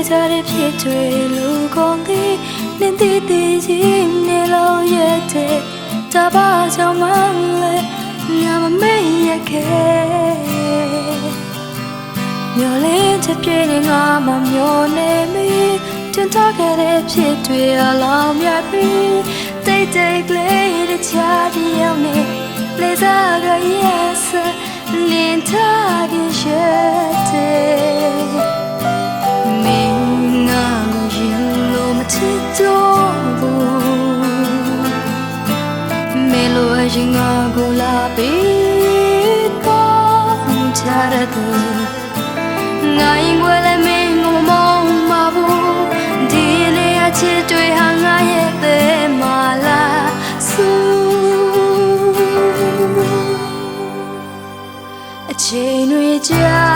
ခဲ့ကြတဲ့ဖြစ်တွေလူကုန်သည်နင်းတည်တည်ကြီးနေလို့ရတဲ့တပါကြောင့်မလဲငါမမေ့ရခဲ့မျောလေးချက်ပြည့်နေငါမမျောနေမိတင်ထားခဲ့တဲ့ဖြစ်တွေအလောင်းမြတ်ပြီးတိတ်တိတ်ကလေးတခြားတယောက်နဲ့လေစားကရဲ့စလင်းထားခဲ့ရဲ့မင်းငါကိုရင်လို့မချစ်တော့ဘူးမေလိုအရင်ငါကိုလာပြီးတော့ချရတဲ့ငါရင်ွယ်လည်းမင်းကိုမမောင်းပါဘူးဒီနေ့အချစ်တွေဟာငါရဲ့ပဲမလားဆူအချိန်တွေကြာ